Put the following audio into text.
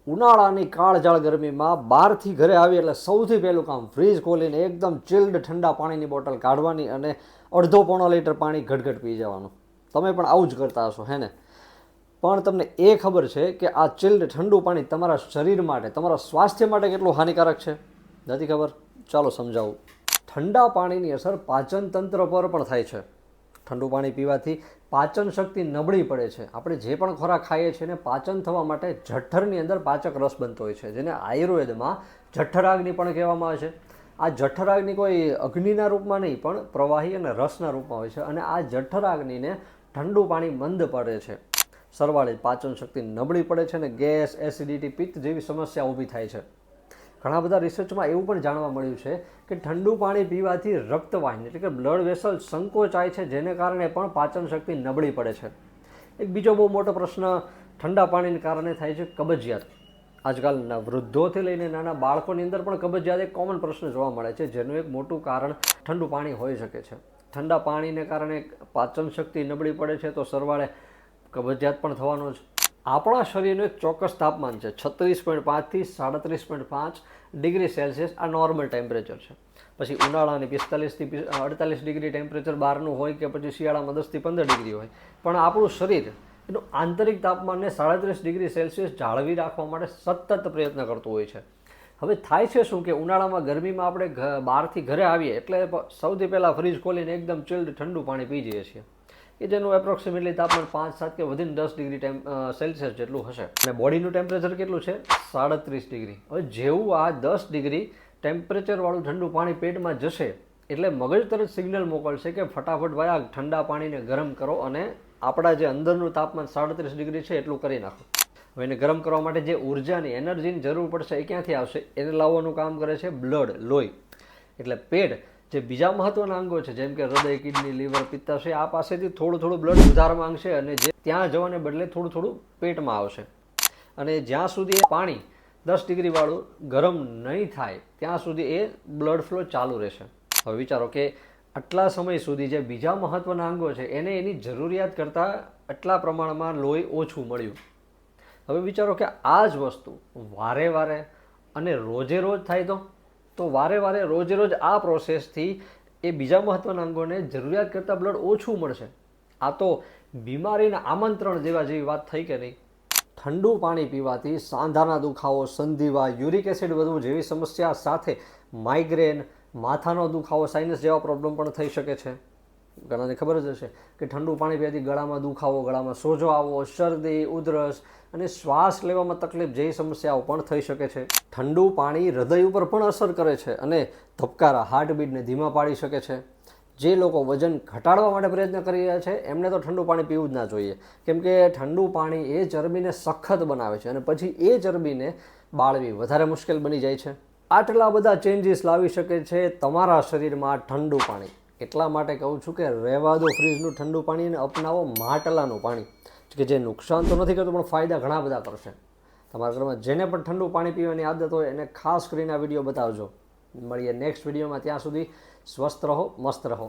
ઉનાળાની કાળઝાળ ગરમીમાં બહારથી ઘરે આવી એટલે સૌથી પહેલું કામ ફ્રીજ ખોલીને એકદમ ચિલ્ડ ઠંડા પાણીની બોટલ કાઢવાની અને અડધો પોણો લીટર પાણી ઘટઘટ પી જવાનું. તમે પણ આવું જ કરતા હશો હે ને? પણ તમને એ ખબર છે કે આ ચિલ્ડ ઠંડુ પાણી તમારા શરીર માટે, તમારા સ્વાસ્થ્ય માટે કેટલું હાનિકારક છે? નથી ખબર? ચાલો સમજાવું. ઠંડા પાણીની અસર પાચન તંત્ર પર પણ થાય છે. ઠંડુ પાણી પીવાથી પાચન શક્તિ નબળી પડે છે. આપણે જે પણ ખોરાક ખાઈએ છીએ ને પાચન થવા માટે જઠરની અંદર પાચક રસ બનતો હોય છે, જેને આયુર્વેદમાં જઠરાગ્નિ પણ કહેવામાં આવે છે. આ જઠરાગ્નિ કોઈ અગ્નિના રૂપમાં નહીં પણ પ્રવાહી અને રસના રૂપમાં હોય છે, અને આ જઠરાગ્નિને ઠંડુ પાણી મંદ પડે છે. સરવાળે પાચન શક્તિ નબળી પડે છે અને ગેસ, એસિડિટી, પિત્ત જેવી સમસ્યા ઊભી થાય છે. ઘણા બધા રિસર્ચમાં એવું પણ જાણવા મળ્યું છે કે ઠંડુ પાણી પીવાથી રક્તવાહિની એટલે કે બ્લડ વેસલ સંકોચાય છે, જેને કારણે પણ પાચન શક્તિ નબળી પડે છે. એક બીજો બહુ મોટો પ્રશ્ન ઠંડા પાણીને કારણે થાય છે કબજિયાત. આજકાલના વૃદ્ધોથી લઈને નાના બાળકોની અંદર પણ કબજિયાત એક કોમન પ્રશ્ન જોવા મળે છે, જેનું એક મોટું કારણ ઠંડુ પાણી હોઈ શકે છે. ઠંડા પાણીને કારણે પાચન શક્તિ નબળી પડે છે તો સરવાળે કબજિયાત પણ થવાનો જ. આપણા શરીરનું એક ચોક્કસ તાપમાન છે, 36.5 થી 37.5 ડિગ્રી સેલ્સિયસ આ નોર્મલ ટેમ્પરેચર છે. પછી ઉનાળાની 45 થી 48 ડિગ્રી ટેમ્પરેચર બહારનું હોય કે પછી શિયાળામાં 10 થી 15 ડિગ્રી હોય, પણ આપણું શરીર એનું આંતરિક તાપમાનને 37 ડિગ્રી સેલ્સિયસ જાળવી રાખવા માટે સતત પ્રયત્ન કરતું હોય છે. હવે થાય છે શું કે ઉનાળામાં ગરમીમાં આપણે બહારથી ઘરે આવીએ એટલે સૌથી પહેલાં ફ્રીજ ખોલીને એકદમ ચિલ્ડ ઠંડુ પાણી પી જઈએ છીએ, કે જેનું એપ્રોક્સિમેટલી તાપમાન 5-7 કે વધીને 10 ડિગ્રી સેલ્સિયસ જેટલું હશે. અને બોડીનું ટેમ્પરેચર કેટલું છે? 37 ડિગ્રી. હવે જેવું આ 10 ડિગ્રી ટેમ્પરેચરવાળું ઠંડુ પાણી પેટમાં જશે એટલે મગજ તરત સિગ્નલ મોકલશે કે ફટાફટ ભાઈ આ ઠંડા પાણીને ગરમ કરો અને આપણા જે અંદરનું તાપમાન 37 ડિગ્રી છે એટલું કરી નાખો. હવે એને ગરમ કરવા માટે જે ઉર્જાની, એનર્જીની જરૂર પડશે એ ક્યાંથી આવશે? એને લાવવાનું કામ કરે છે બ્લડ, લોહી. એટલે પેટ જે બીજા મહત્વના અંગો છે જેમ કે હૃદય, કિડની, લીવર, પિત્તાશય, આ પાસેથી થોડું થોડું બ્લડ ઉધાર માંગશે અને જે ત્યાં જવાને બદલે થોડું થોડું પેટમાં આવશે. અને જ્યાં સુધી એ પાણી 10 ડિગ્રીવાળું ગરમ નહીં થાય ત્યાં સુધી એ બ્લડ ફ્લો ચાલુ રહેશે. હવે વિચારો કે આટલા સમય સુધી જે બીજા મહત્વના અંગો છે એને એની જરૂરિયાત કરતાં આટલા પ્રમાણમાં લોહી ઓછું મળ્યું. હવે વિચારો કે આ જ વસ્તુ વારે વારે અને રોજે રોજ થાય તો વારે વારે રોજે રોજ આ પ્રોસેસથી એ બીજા મહત્વના અંગોને જરૂરિયાત કરતાં બ્લડ ઓછું મળશે. આ તો બીમારીના આમંત્રણ જેવી વાત થઈ કે નહીં? ઠંડુ પાણી પીવાથી સાંધાના દુખાવો, સંધિવા, યુરિક એસિડ વધવું જેવી સમસ્યા સાથે માઇગ્રેન, માથાનો દુખાવો, સાઇનસ જેવા પ્રોબ્લેમ પણ થઈ શકે છે. ઘણાને ખબર જ હશે કે ઠંડુ પાણી પીવાથી ગળામાં દુખાવો, ગળામાં સોજો આવવો, શરદી, ઉધરસ અને શ્વાસ લેવામાં તકલીફ જેવી સમસ્યાઓ પણ થઈ શકે છે. ઠંડુ પાણી હૃદય ઉપર પણ અસર કરે છે અને ધબકારા, હાર્ટબીટને ધીમા પાડી શકે છે. જે લોકો વજન ઘટાડવા માટે પ્રયત્ન કરી રહ્યા છે એમને તો ઠંડુ પાણી પીવું જ ના જોઈએ, કેમ કે ઠંડુ પાણી એ ચરબીને સખત બનાવે છે અને પછી એ ચરબીને બાળવી વધારે મુશ્કેલ બની જાય છે. આટલા બધા ચેન્જીસ લાવી શકે છે તમારા શરીરમાં ઠંડુ પાણી. એટલા માટે કહું છું કે રહેવા દો ફ્રીજનું ઠંડુ પાણી અને અપનાવો માટલાનું પાણી, કે જે નુકસાન તો નથી કરતું પણ ફાયદા ઘણા બધા કરશે. તમારા ઘરમાં જેને પણ ઠંડુ પાણી પીવાની આદત હોય એને ખાસ કરીને આ વિડીયો બતાવજો. મળીએ નેક્સ્ટ વિડીયોમાં. ત્યાં સુધી સ્વસ્થ રહો, મસ્ત રહો.